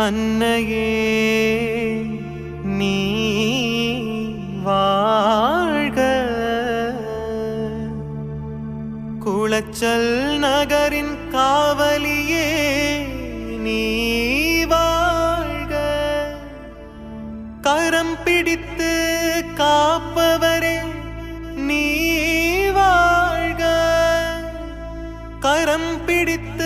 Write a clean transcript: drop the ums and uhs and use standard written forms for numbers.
அன்னையே நீ வாழ்க. குளச்சல் நகரின் காவலியே நீ வாழ்க. கரம் பிடித்து காப்பவரே நீ வாழ்க. கரம் பிடித்து